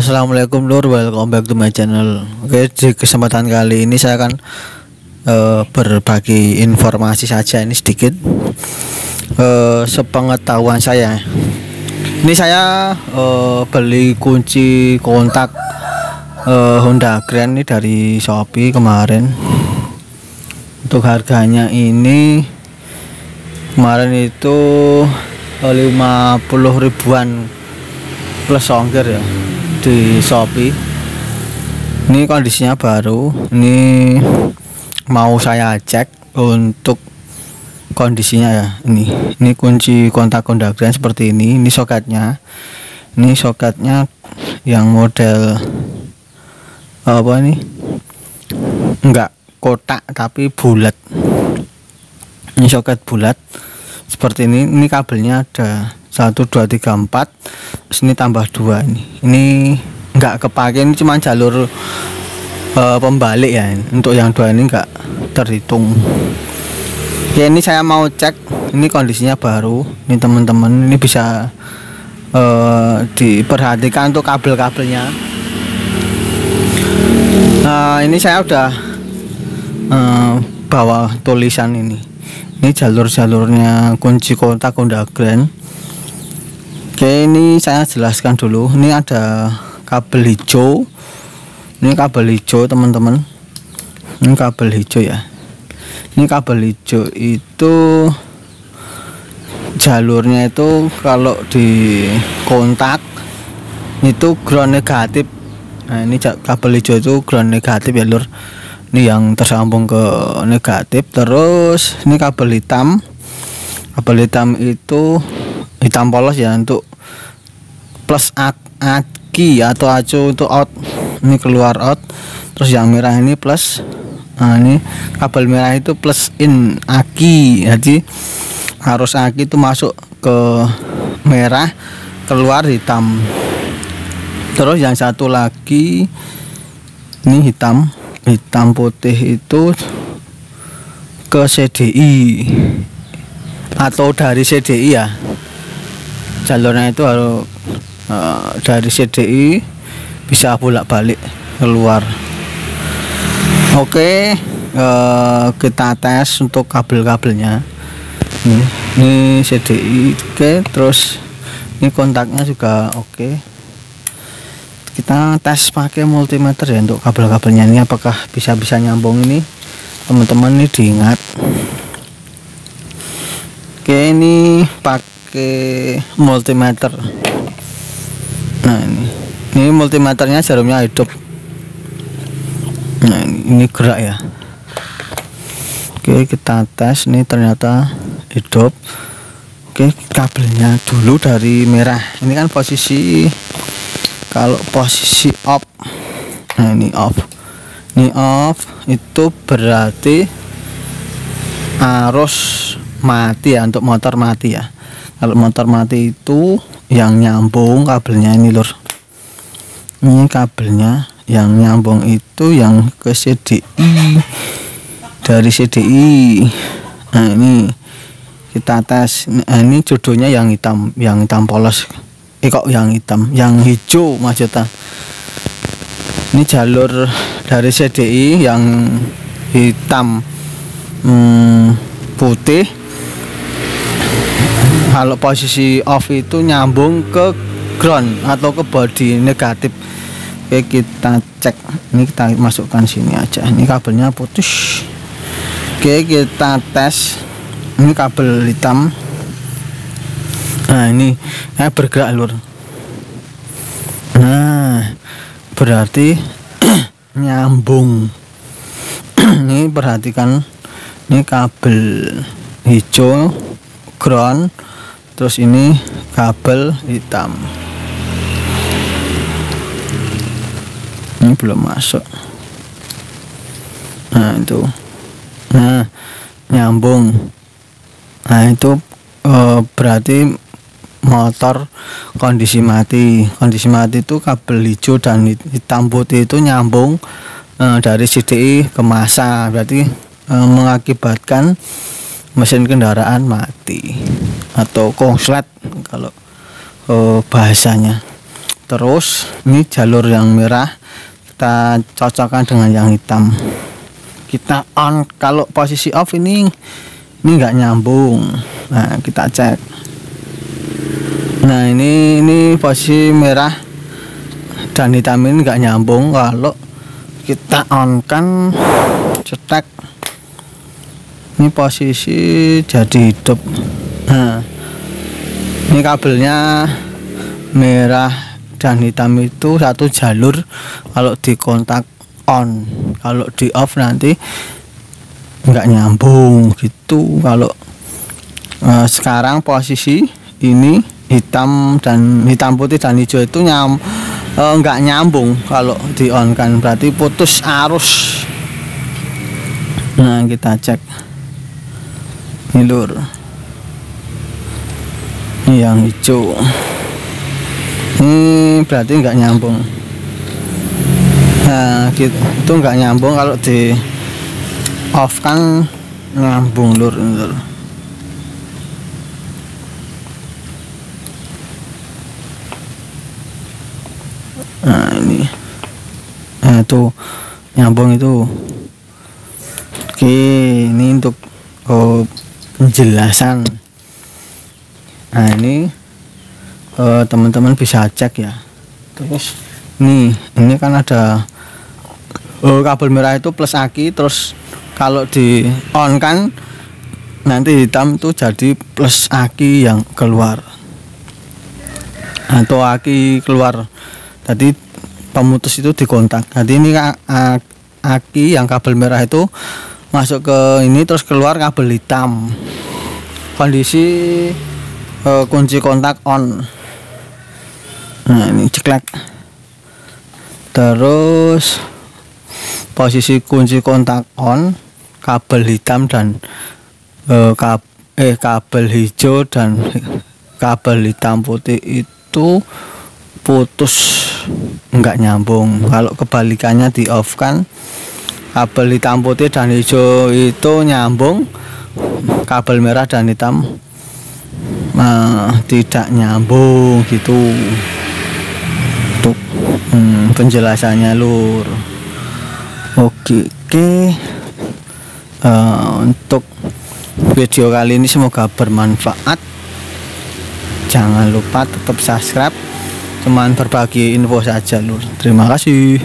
Assalamualaikum Lur, welcome back to my channel. Oke, di kesempatan kali ini saya akan berbagi informasi saja ini sedikit sepengetahuan saya. Ini saya beli kunci kontak Honda Grand ini dari Shopee kemarin. Untuk harganya ini kemarin itu 50 ribuan plus ongkir ya di Shopee. Ini kondisinya baru. Ini mau saya cek untuk kondisinya ya. Ini kunci kontak Honda Grand seperti ini. Ini soketnya. Ini soketnya yang model apa ini? Enggak kotak tapi bulat. Ini soket bulat seperti ini. Ini kabelnya ada 1 2 3 4. Ini tambah 2 ini enggak kepake, ini cuma jalur pembalik ya. Untuk yang 2 ini enggak terhitung. Oke, ini saya mau cek. Ini kondisinya baru. Ini teman-teman, ini bisa diperhatikan untuk kabel-kabelnya. Ini saya udah bawa tulisan ini jalur-jalurnya kunci kontak Honda Grand. Oke, ini saya jelaskan dulu. Ini ada kabel hijau. Ini kabel hijau teman-teman. Ini kabel hijau ya. Ini kabel hijau itu jalurnya itu kalau di kontak itu ground negatif. Nah, ini kabel hijau itu ground negatif ya Lur. Ini yang tersambung ke negatif. Terus ini kabel hitam. Kabel hitam itu hitam polos ya, untuk plus aki atau acu untuk out. Ini keluar out. Terus yang merah ini plus. Nah, ini kabel merah itu plus in aki. Jadi harus aki itu masuk ke merah, keluar hitam. Terus yang satu lagi ini hitam putih itu ke CDI atau dari CDI ya. Jalurnya itu harus dari CDI bisa bolak-balik keluar. Oke, kita tes untuk kabel-kabelnya. Ini CDI. Oke, terus ini kontaknya juga oke. Kita tes pakai multimeter ya untuk kabel-kabelnya ini, apakah bisa nyambung ini teman-teman. Ini diingat. Oke, ini pakai multimeter. Nah, ini multimeternya jarumnya hidup. Nah, ini gerak ya. Oke, kita tes. Ini ternyata hidup. Oke, kabelnya dulu dari merah. Ini kan posisi, kalau posisi off. Nah, ini off. Ini off itu berarti arus mati ya, untuk motor mati ya. Kalau motor mati itu yang nyambung kabelnya ini Lur. Ini kabelnya yang nyambung itu yang ke CDI, dari CDI. Nah, ini kita tes. Nah, ini jodohnya yang hitam polos. Kok yang hitam, yang hijau maksudnya. Ini jalur dari CDI yang hitam putih. Kalau posisi off itu nyambung ke ground atau ke body negatif. Oke, kita cek. Ini kita masukkan sini aja. Ini kabelnya putus. Oke, kita tes. Ini kabel hitam. Nah, ini bergerak Lur. Nah, berarti nyambung. Ini perhatikan, ini kabel hijau ground, terus ini kabel hitam. Ini belum masuk. Nah, itu. Nah, nyambung. Nah, itu berarti motor kondisi mati. Kondisi mati itu kabel hijau dan hitam putih itu nyambung dari CDI ke massa. Berarti mengakibatkan mesin kendaraan mati atau konslet kalau bahasanya. Terus ini jalur yang merah kita cocokkan dengan yang hitam, kita on. Kalau posisi off ini nggak nyambung. Nah kita cek. Nah ini posisi merah dan hitam ini nggak nyambung. Kalau kita on kan cetek, ini posisi jadi hidup. Nah ini kabelnya merah dan hitam itu satu jalur kalau di kontak on, kalau di off nanti nggak nyambung gitu. Kalau sekarang posisi ini hitam putih dan hijau itu nggak nyambung. Kalau di on kan berarti putus arus. Nah kita cek ini lur, ini yang hijau ini berarti nggak nyambung. Nah gitu, itu nggak nyambung. Kalau di off kan nyambung lur. Nah ini, nah itu nyambung itu. Oke, ini untuk penjelasan. Nah ini teman-teman bisa cek ya. Terus ini kan ada kabel merah itu plus aki, terus kalau di on kan nanti hitam itu jadi plus aki yang keluar atau aki keluar, jadi pemutus itu dikontak. Jadi ini aki yang kabel merah itu masuk ke ini terus keluar kabel hitam, kondisi kunci kontak on. Nah ini ceklek. Terus posisi kunci kontak on, kabel hitam dan kabel hijau dan kabel hitam putih itu putus, nggak nyambung. Kalau kebalikannya di off kan kabel hitam putih dan hijau itu nyambung, kabel merah dan hitam tidak nyambung gitu. Untuk penjelasannya lur. Oke. Untuk video kali ini semoga bermanfaat. Jangan lupa tetap subscribe. Cuman berbagi info saja lur. Terima kasih.